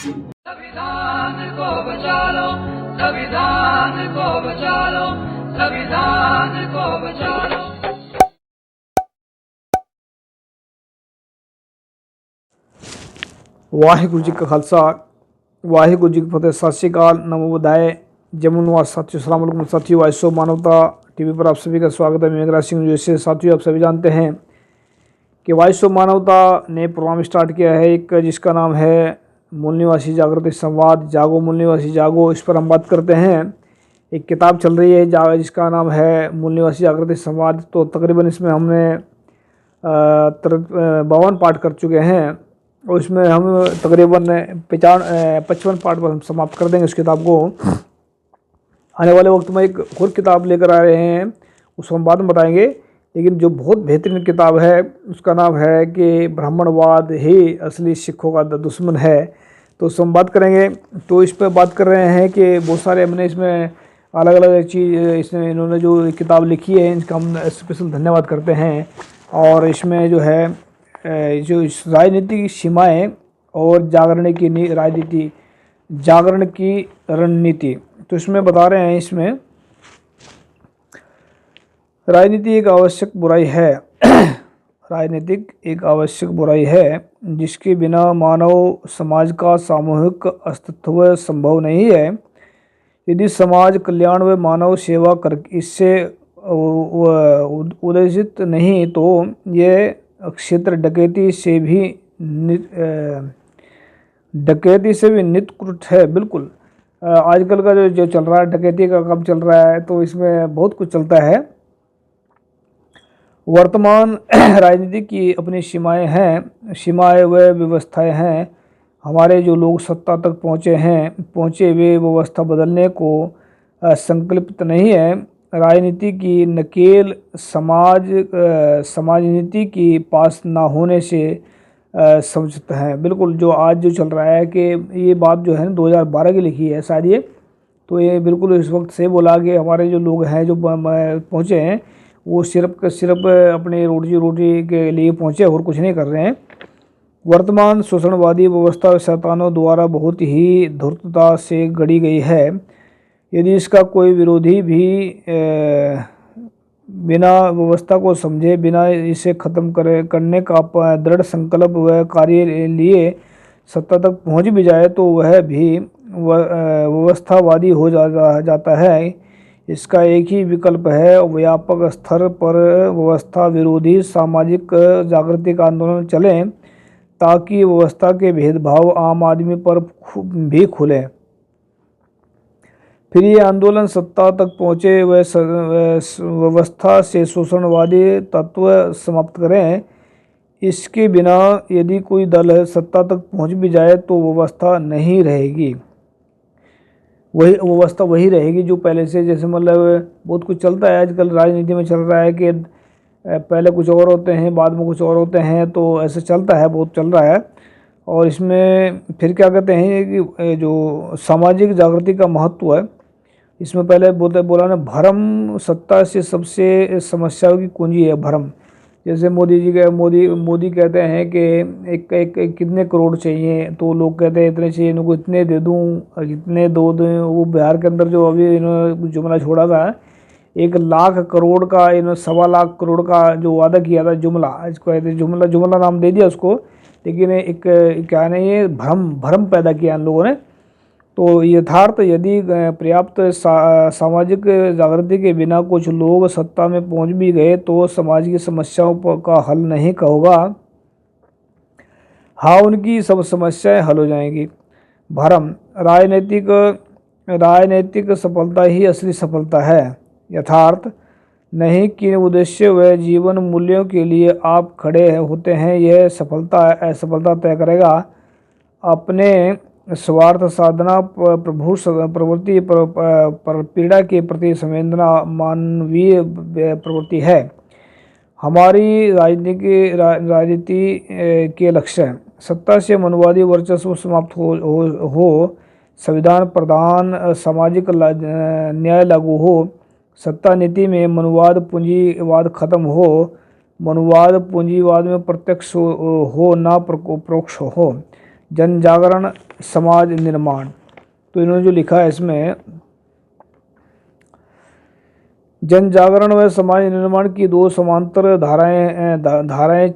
संविधान को बचा लो, संविधान को बचा लो, संविधान को बचा लो। वाहिगुरु जी का खालसा, वाहिगुरु जी की फतेह। सत श्री अकाल, नमो बुधाय, जमुनवास साथियों, सलाम अलैकुम साथियों। वाइसो मानवता टीवी पर आप सभी का स्वागत है। मेघराज सिंह। जैसे साथियों आप सभी जानते हैं कि वाइसो मानवता ने प्रोग्राम स्टार्ट किया है एक, जिसका नाम है मूल निवासी जागृति संवाद, जागो मूल निवासी जागो। इस पर हम बात करते हैं। एक किताब चल रही है जिसका नाम है मूल निवासी जागृति संवाद। तो तकरीबन इसमें हमने 52 पाठ कर चुके हैं और इसमें हम तकरीबन 55 पाठ पर हम समाप्त कर देंगे इस किताब को। आने वाले वक्त में एक और किताब लेकर आ रहे हैं, उसको हम बाद में बताएंगे। लेकिन जो बहुत बेहतरीन किताब है उसका नाम है कि ब्राह्मणवाद ही असली सिखों का दुश्मन है। तो उसको हम बात करेंगे। तो इस पर बात कर रहे हैं कि बहुत सारे हमने इसमें अलग अलग चीज़, इसमें इन्होंने जो किताब लिखी है इनका हम स्पेशल धन्यवाद करते हैं। और इसमें जो है जो राजनीतिक सीमाएं और जागरण की राजनीति, जागरण की रणनीति, तो इसमें बता रहे हैं इसमें राजनीति एक आवश्यक बुराई है राजनीतिक एक आवश्यक बुराई है जिसके बिना मानव समाज का सामूहिक अस्तित्व संभव नहीं है। यदि समाज कल्याण व मानव सेवा कर इससे उद्देशित नहीं तो यह क्षेत्र डकैती से भी निकृष्ट है। बिल्कुल आजकल का जो चल रहा है, डकैती का काम चल रहा है, तो इसमें बहुत कुछ चलता है। वर्तमान राजनीति की अपनी सीमाएं हैं, सीमाएं व व्यवस्थाएं हैं। हमारे जो लोग सत्ता तक पहुँचे वे व्यवस्था बदलने को संकल्पित नहीं है। राजनीति की नकेल समाज नीति की पास ना होने से समझते हैं। बिल्कुल जो आज जो चल रहा है कि ये बात जो है 2012 की लिखी है शायद ये, तो ये बिल्कुल इस वक्त से बोला कि हमारे जो लोग हैं जो पहुँचे हैं वो सिर्फ अपने रोटी के लिए पहुँचे और कुछ नहीं कर रहे हैं। वर्तमान शोषणवादी व्यवस्था शैतानों द्वारा बहुत ही धूर्तता से गढ़ी गई है। यदि इसका कोई विरोधी भी बिना व्यवस्था को समझे, बिना इसे खत्म करने का दृढ़ संकल्प व कार्य लिए सत्ता तक पहुंच भी जाए तो वह भी व्यवस्थावादी हो जाता है। इसका एक ही विकल्प है, व्यापक स्तर पर व्यवस्था विरोधी सामाजिक जागृति का आंदोलन चले ताकि व्यवस्था के भेदभाव आम आदमी पर भी खुले। फिर ये आंदोलन सत्ता तक पहुँचे व व्यवस्था से शोषणवादी तत्व समाप्त करें। इसके बिना यदि कोई दल सत्ता तक पहुँच भी जाए तो व्यवस्था नहीं रहेगी, वही व्यवस्था वही रहेगी जो पहले से। जैसे मतलब बहुत कुछ चलता है आजकल राजनीति में, चल रहा है कि पहले कुछ और होते हैं बाद में कुछ और होते हैं, तो ऐसे चलता है, बहुत चल रहा है। और इसमें फिर क्या कहते हैं कि जो सामाजिक जागृति का महत्व है, इसमें पहले बोला ना, भ्रम सत्ता से सबसे समस्याओं की कुंजी है, भ्रम। जैसे मोदी कहते हैं कि एक कितने करोड़ चाहिए, तो लोग कहते हैं इतने चाहिए, इनको इतने दे दूँ, इतने दो दूँ। वो बिहार के अंदर जो अभी इन्होंने जुमला छोड़ा था, 1 लाख करोड़ का, इन्होंने 1.25 करोड़ का जो वादा किया था, जुमला, इसको कहते जुमला नाम दे दिया उसको। लेकिन एक क्या नहीं, ये भ्रम पैदा किया इन लोगों ने। तो यथार्थ यदि पर्याप्त सामाजिक जागृति के बिना कुछ लोग सत्ता में पहुंच भी गए तो समाज की समस्याओं का हल नहीं होगा। हाँ, उनकी सब समस्याएं हल हो जाएंगी। भ्रम, राजनीतिक सफलता ही असली सफलता है। यथार्थ नहीं कि उद्देश्य व जीवन मूल्यों के लिए आप खड़े होते हैं, यह असफलता तय करेगा। अपने स्वार्थ साधना, प्रभु प्रवृत्ति पर पीड़ा के प्रति संवेदना मानवीय प्रवृत्ति है। हमारी राजनीति के लक्ष्य है सत्ता से मनवादी वर्चस्व समाप्त हो, संविधान प्रधान सामाजिक न्याय लागू हो, सत्ता नीति में मनुवाद पूंजीवाद खत्म हो, मनुवाद पूंजीवाद में प्रत्यक्ष हो ना परोक्ष हो, जन जागरण समाज निर्माण। तो इन्होंने जो लिखा है इसमें, जन जागरण व समाज निर्माण की दो समांतर धाराएं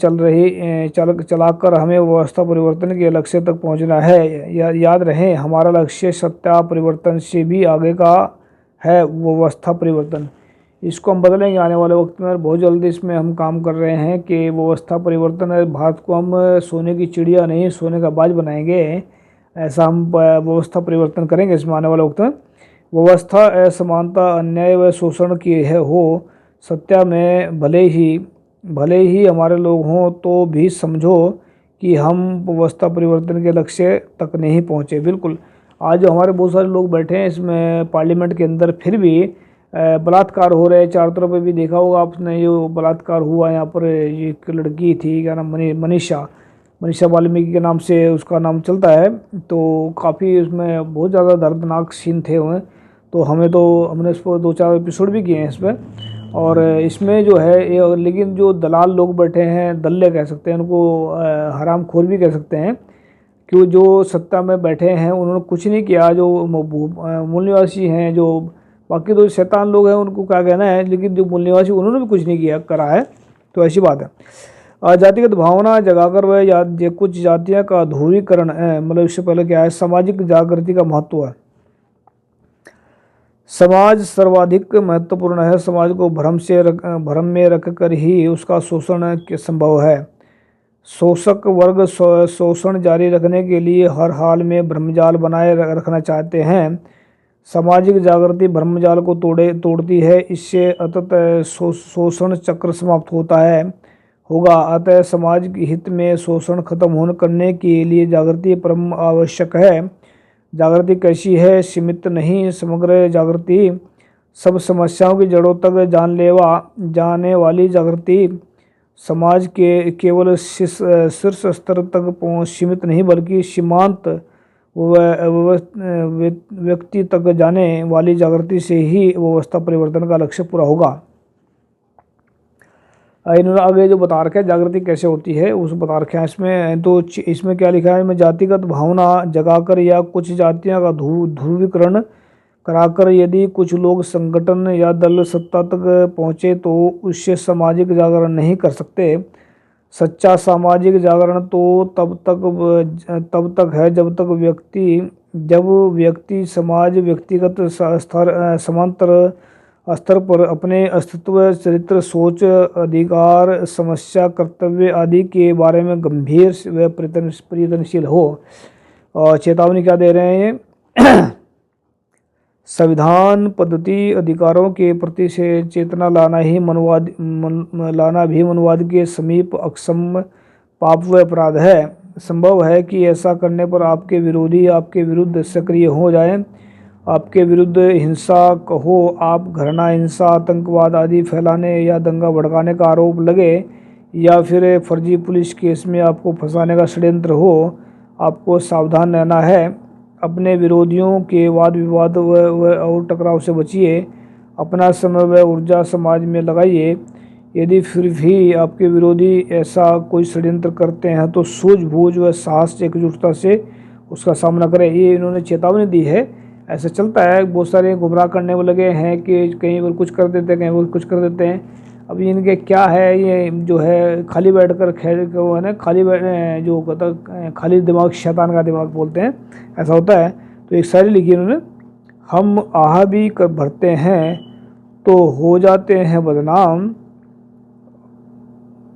चलाकर हमें व्यवस्था परिवर्तन के लक्ष्य तक पहुंचना है। याद रहे, हमारा लक्ष्य सत्ता परिवर्तन से भी आगे का है, व्यवस्था परिवर्तन। इसको हम बदलेंगे आने वाले वक्त में, और बहुत जल्दी इसमें हम काम कर रहे हैं कि व्यवस्था परिवर्तन है। भारत को हम सोने की चिड़िया नहीं, सोने का बाज बनाएंगे। ऐसा हम व्यवस्था परिवर्तन करेंगे इसमें आने वाले वक्त में। व्यवस्था असमानता, अन्याय व शोषण की हो। सत्या में भले ही हमारे लोग हों, तो भी समझो कि हम व्यवस्था परिवर्तन के लक्ष्य तक नहीं पहुँचे। बिल्कुल, आज जो हमारे बहुत सारे लोग बैठे हैं इसमें पार्लियामेंट के अंदर, फिर भी बलात्कार हो रहे हैं चारों तरफ। भी देखा होगा आपने, जो बलात्कार हुआ यहाँ पर, ये एक लड़की थी, क्या नाम, मनीषा वाल्मीकि के नाम से उसका नाम चलता है। तो काफ़ी उसमें बहुत ज़्यादा दर्दनाक सीन थे हुए। तो हमने इस पर 2-4 एपिसोड भी किए हैं इस पर। और इसमें जो है लेकिन जो दलाल लोग बैठे हैं, दल्ले कह सकते हैं उनको, हरामखोर भी कह सकते हैं, कि जो सत्ता में बैठे हैं उन्होंने कुछ नहीं किया। जो मूल निवासी हैं, जो बाकी तो शैतान लोग हैं, उनको क्या कहना है, लेकिन जो मूल निवासी उन्होंने भी कुछ नहीं करा है। तो ऐसी बात है। जातिगत भावना जगाकर वह कुछ जातियाँ का ध्रुवीकरण है। मतलब इससे पहले क्या है, सामाजिक जागृति का महत्व है। समाज सर्वाधिक महत्वपूर्ण है। समाज को भ्रम में रखकर ही उसका शोषण संभव है। शोषक वर्ग शोषण जारी रखने के लिए हर हाल में भ्रमजाल बनाए रखना चाहते हैं। सामाजिक जागृति भ्रमजाल को तोड़ती है। इससे अतः शोषण चक्र समाप्त होगा। अतः समाज के हित में शोषण खत्म करने के लिए जागृति परम आवश्यक है। जागृति कैसी है? सीमित नहीं, समग्र जागृति, सब समस्याओं की जड़ों तक जानलेवा जाने वाली जागृति। समाज के केवल शीर्ष स्तर तक सीमित नहीं, बल्कि सीमांत व्यक्ति तक जाने वाली जागृति से ही व्यवस्था परिवर्तन का लक्ष्य पूरा होगा। इन्होंने आगे जो बता रखा है जागृति कैसे होती है, उस बता रखा है इसमें। तो इसमें क्या लिखा है, मैं जातिगत भावना जगाकर या कुछ जातियां का ध्रुवीकरण कराकर यदि कुछ लोग संगठन या दल सत्ता तक पहुँचे तो उससे सामाजिक जागरण नहीं कर सकते। सच्चा सामाजिक जागरण तो तब तक है जब व्यक्ति समाज व्यक्तिगत समांतर स्तर पर अपने अस्तित्व, चरित्र, सोच, अधिकार, समस्या, कर्तव्य आदि के बारे में गंभीर व प्रयत्नशील हो। और चेतावनी क्या दे रहे हैं? संविधान पद्धति अधिकारों के प्रति से चेतना लाना भी मनवाद के समीप अक्षम पाप व अपराध है। संभव है कि ऐसा करने पर आपके विरोधी आपके विरुद्ध सक्रिय हो जाएं, आपके विरुद्ध हिंसा कहो, आप घृणा, हिंसा, आतंकवाद आदि फैलाने या दंगा भड़काने का आरोप लगे, या फिर फर्जी पुलिस केस में आपको फंसाने का षड्यंत्र हो। आपको सावधान रहना है। अपने विरोधियों के वाद विवाद और टकराव से बचिए। अपना समय व ऊर्जा समाज में लगाइए। यदि फिर भी आपके विरोधी ऐसा कोई षड्यंत्र करते हैं तो सूझबूझ व साहस एकजुटता से उसका सामना करें। ये इन्होंने चेतावनी दी है। ऐसा चलता है, बहुत सारे गुमराह करने में लगे हैं कि कहीं पर कुछ कर देते हैं, कहीं पर कुछ कर देते हैं। अब इनके क्या है, ये जो है खाली बैठकर है ना, खाली दिमाग शैतान का दिमाग बोलते हैं, ऐसा होता है। तो एक शायरी लिखी इन्होंने, हम आह भी भरते हैं तो हो जाते हैं बदनाम,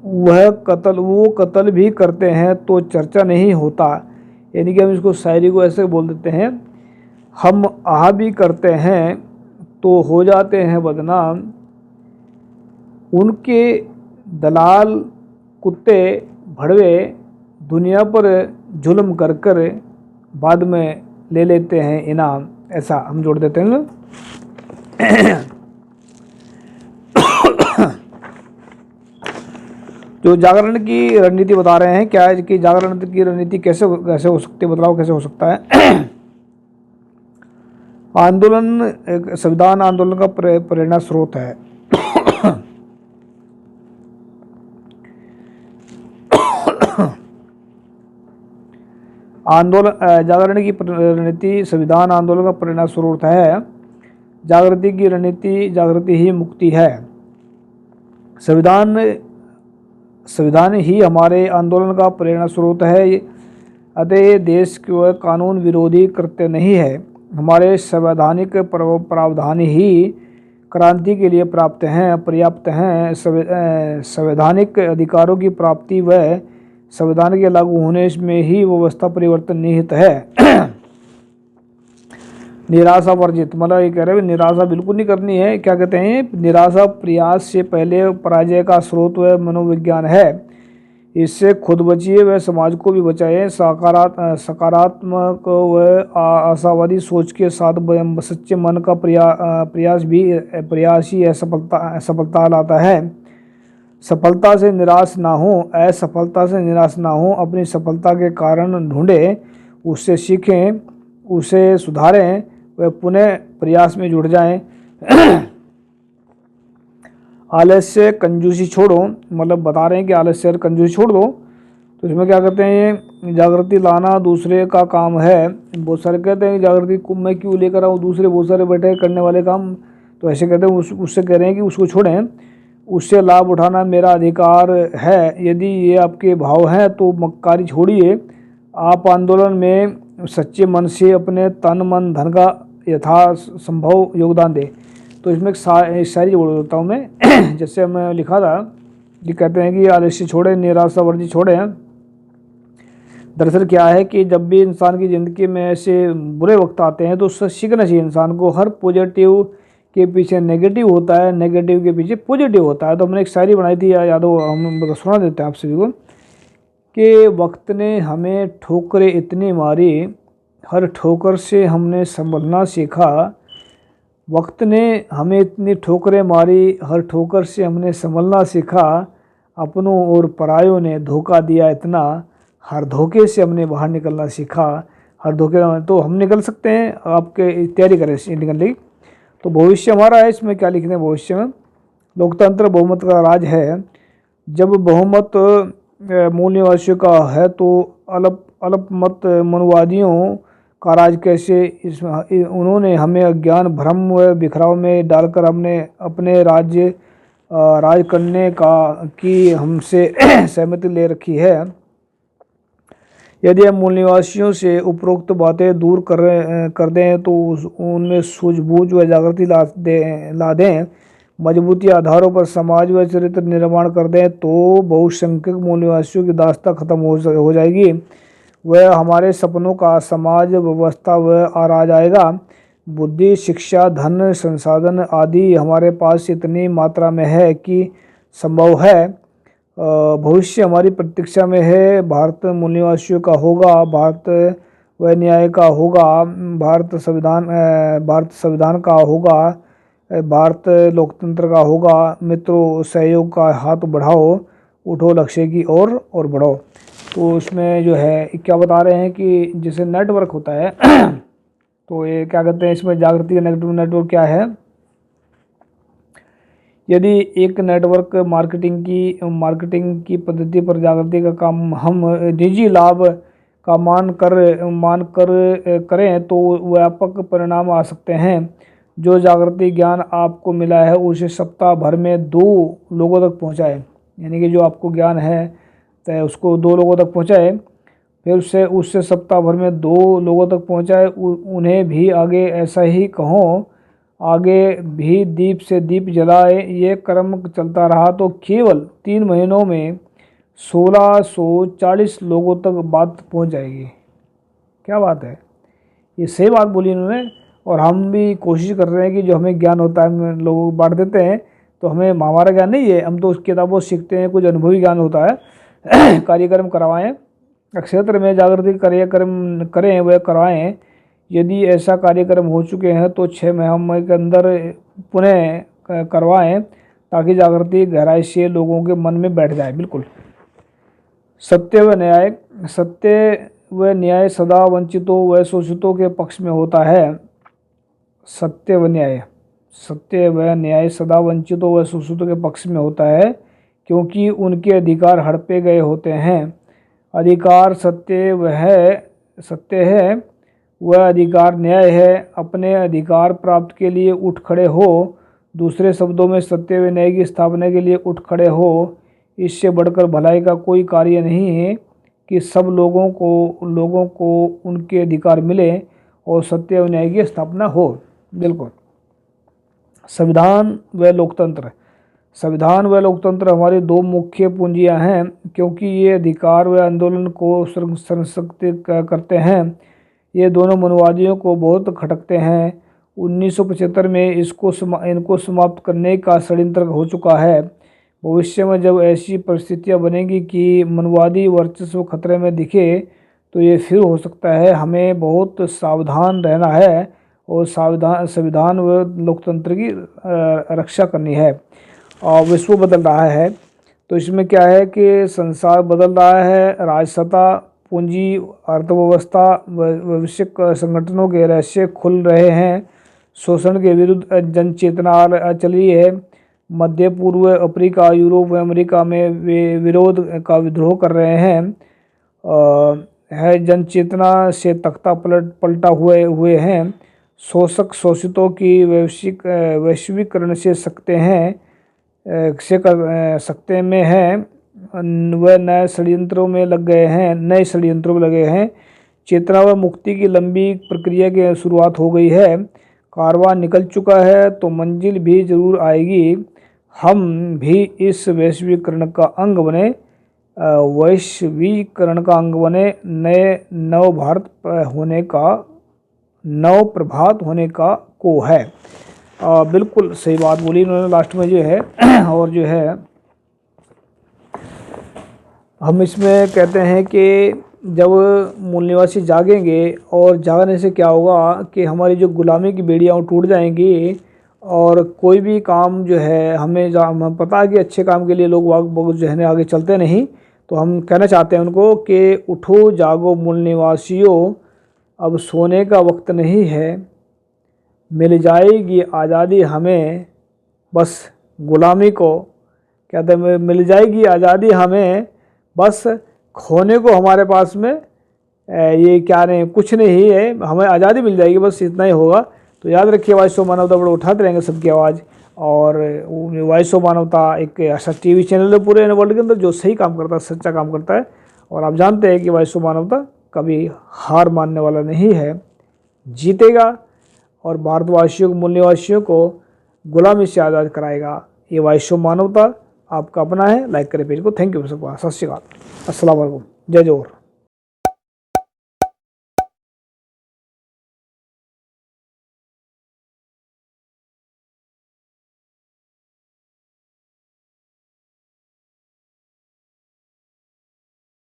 वो कत्ल भी करते हैं तो चर्चा नहीं होता। यानी कि हम इसको शायरी को ऐसे बोल देते हैं, हम आह भी करते हैं तो हो जाते हैं बदनाम, उनके दलाल कुत्ते भड़वे दुनिया पर जुल्म कर बाद में ले लेते हैं इनाम। ऐसा हम जोड़ देते हैं ना। जो जागरण की रणनीति बता रहे हैं, क्या है कि जागरण की रणनीति कैसे हो सकती है, बदलाव कैसे हो सकता है। आंदोलन एक संविधान आंदोलन का प्रेरणा स्रोत है। जागरण की रणनीति संविधान आंदोलन का प्रेरणा स्रोत है। जागृति की रणनीति, जागृति ही मुक्ति है। संविधान ही हमारे आंदोलन का प्रेरणा स्रोत है। अतः देश के कानून विरोधी कृत्य नहीं है। हमारे संवैधानिक प्रावधान ही क्रांति के लिए पर्याप्त हैं। संवैधानिक अधिकारों की प्राप्ति व संविधान के लागू होने में ही व्यवस्था परिवर्तन निहित है। निराशा वर्जित, मतलब ये कह रहे हैं निराशा बिल्कुल नहीं करनी है। क्या कहते हैं, निराशा प्रयास से पहले पराजय का स्रोत व मनोविज्ञान है। इससे खुद बचिए व समाज को भी बचाए। सकारात्मक व आशावादी सोच के साथ सच्चे मन का प्रयास ही सफलता लाता है। सफलता से निराश ना हो, असफलता से निराश ना हो। अपनी सफलता के कारण ढूंढें, उससे सीखें, उसे सुधारें व पुनः प्रयास में जुड़ जाएं। आलस्य कंजूसी छोड़ो, मतलब बता रहे हैं कि आलस्य और कंजूसी छोड़ दो। तो इसमें क्या कहते हैं, जागृति लाना दूसरे का काम है। बहुत सारे कहते हैं जागृति को मैं क्यों लेकर आऊँ, दूसरे बहुत सारे बैठे करने वाले काम। तो ऐसे कहते हैं, उससे कह रहे हैं कि उसको छोड़ें, उससे लाभ उठाना मेरा अधिकार है। यदि ये आपके भाव हैं तो मक्कारी छोड़िए। आप आंदोलन में सच्चे मन से अपने तन मन धन का यथासंभव योगदान दें। तो इसमें एक शायरी बोल देता हूँ मैं। जैसे मैं लिखा था कि कहते हैं कि आलस्य छोड़े, निराशा वर्जी छोड़े। दरअसल क्या है कि जब भी इंसान की ज़िंदगी में ऐसे बुरे वक्त आते हैं तो उससे सीखना चाहिए इंसान को। हर पॉजिटिव के पीछे नेगेटिव होता है, नेगेटिव के पीछे पॉजिटिव होता है। तो हमने एक शायरी बनाई थी, याद हो, हम सुना देते हैं आप सभी को कि वक्त ने हमें ठोकरें इतनी मारी, हर ठोकर से हमने संभलना सीखा। वक्त ने हमें इतनी ठोकरें मारी, हर ठोकर से हमने संभलना सीखा। अपनों और परायों ने धोखा दिया इतना, हर धोखे से हमने बाहर निकलना सीखा। हर धोखे तो हम निकल सकते हैं, आपके तैयारी करें निकलने की। तो भविष्य हमारा है, इसमें क्या लिखते हैं भविष्य में, लोकतंत्र बहुमत का राज है। जब बहुमत मूल निवासियों का है तो अल्पमत मनुवादियों का राज कैसे। उन्होंने हमें अज्ञान, भ्रम व बिखराव में डालकर अपने राज करने की हमसे सहमति ले रखी है। यदि हम मूल निवासियों से उपरोक्त बातें दूर कर दें तो उनमें सूझबूझ व जागृति ला दें, मजबूती आधारों पर समाज व चरित्र निर्माण कर दें तो बहुसंख्यक मूल निवासियों की दास्ता खत्म हो जाएगी। वह हमारे सपनों का समाज व्यवस्था व राज आएगा। बुद्धि, शिक्षा, धन, संसाधन आदि हमारे पास इतनी मात्रा में है कि संभव है। भविष्य हमारी प्रतीक्षा में है। भारत मूल निवासियों का होगा, भारत व न्याय का होगा, भारत संविधान का होगा, भारत लोकतंत्र का होगा। मित्रों, सहयोग का हाथ बढ़ाओ, उठो लक्ष्य की ओर और बढ़ो। तो इसमें जो है क्या बता रहे हैं कि जैसे नेटवर्क होता है तो ये क्या कहते हैं, इसमें जागृति का नेटवर्क क्या है। यदि एक नेटवर्क मार्केटिंग की पद्धति पर जागृति का काम हम निजी लाभ का मान कर करें तो व्यापक परिणाम आ सकते हैं। जो जागृति ज्ञान आपको मिला है उसे सप्ताह भर में 2 लोगों तक पहुंचाएं। यानी कि जो आपको ज्ञान है तो उसको 2 लोगों तक पहुंचाएं। फिर उससे सप्ताह भर में 2 लोगों तक पहुंचाएं। उन्हें भी आगे ऐसा ही कहो, आगे भी दीप से दीप जलाए। ये क्रम चलता रहा तो केवल 3 महीनों में 1640 लोगों तक बात पहुंच जाएगी। क्या बात है, ये सही बात बोली इन्होंने। और हम भी कोशिश कर रहे हैं कि जो हमें ज्ञान होता है हम लोग बांट देते हैं। तो हमारा ज्ञान नहीं है, हम तो उस किताबों से सीखते हैं, कुछ अनुभवी ज्ञान होता है। कार्यक्रम करवाएं, क्षेत्र में जागृति कार्यक्रम करें व करवाएं। यदि ऐसा कार्यक्रम हो चुके हैं तो 6 महीने के अंदर पुनः करवाएं ताकि जागृति गहराई से लोगों के मन में बैठ जाए। बिल्कुल। सत्य व न्याय सदा वंचितों व शोषितों के पक्ष में होता है। सत्य व न्याय सदा वंचितों व शोषितों के पक्ष में होता है क्योंकि उनके अधिकार हड़पे गए होते हैं। अधिकार सत्य सत्य है वह अधिकार न्याय है। अपने अधिकार प्राप्त के लिए उठ खड़े हो। दूसरे शब्दों में सत्य व न्याय की स्थापना के लिए उठ खड़े हो। इससे बढ़कर भलाई का कोई कार्य नहीं है कि सब लोगों को उनके अधिकार मिले और सत्य व न्याय की स्थापना हो। बिल्कुल। संविधान व लोकतंत्र। संविधान व लोकतंत्र हमारी दो मुख्य पूंजियां हैं, क्योंकि ये अधिकार व आंदोलन को संरक्षित करते हैं। ये दोनों मनुवादियों को बहुत खटकते हैं। 1975 में इनको समाप्त करने का षड्यंत्र हो चुका है। भविष्य में जब ऐसी परिस्थितियां बनेंगी कि मनुवादी वर्चस्व खतरे में दिखे तो ये फिर हो सकता है। हमें बहुत सावधान रहना है और संविधान व लोकतंत्र की रक्षा करनी है। और विश्व बदल रहा है तो इसमें क्या है कि संसार बदल रहा है। राजसत्ता, पूंजी, अर्थव्यवस्था, वैश्विक संगठनों के रहस्य खुल रहे हैं। शोषण के विरुद्ध जन चेतना चल रही है। मध्य पूर्व, अफ्रीका, यूरोप व अमेरिका में वे विरोध का विद्रोह कर रहे हैं। जन चेतना से तख्ता पलटा हुए हैं। शोषक शोषितों की वैश्वीकरण से सकते में हैं। वह नए षड्यंत्रों में लगे हैं। चेतना व मुक्ति की लंबी प्रक्रिया की शुरुआत हो गई है। कारवां निकल चुका है तो मंजिल भी जरूर आएगी। हम भी इस वैश्वीकरण का अंग बने नए नव प्रभात होने का को है। बिल्कुल सही बात बोली उन्होंने लास्ट में जो है। और जो है हम इसमें कहते हैं कि जब मूल निवासी जागेंगे और जागने से क्या होगा कि हमारी जो गुलामी की बेड़ियाँ टूट जाएंगी और कोई भी काम जो है हमें पता है कि अच्छे काम के लिए लोग जो है आगे चलते नहीं। तो हम कहना चाहते हैं उनको कि उठो जागो मूल निवासियों, अब सोने का वक्त नहीं है। मिल जाएगी आज़ादी हमें, बस गुलामी को कहते हैं मिल जाएगी आज़ादी हमें, बस खोने को हमारे पास में ये क्या नहीं कुछ नहीं है। हमें आज़ादी मिल जाएगी, बस इतना ही होगा। तो याद रखिए वॉइस ऑफ मानवता बड़ा उठाते रहेंगे सबकी आवाज़। और वॉइस ऑफ मानवता एक ऐसा टीवी चैनल है पूरे वर्ल्ड के अंदर जो सही काम करता है, सच्चा काम करता है। और आप जानते हैं कि वॉइस ऑफ मानवता कभी हार मानने वाला नहीं है, जीतेगा और भारतवासियों को, मूल निवासियों को गुलामी से आज़ाद कराएगा। ये वॉइस ऑफ मानवता आपका अपना है। लाइक करें पेज को। थैंक यू सबका। सत श्री अकाल, अस्सलाम वालेकुम, जय जोहर।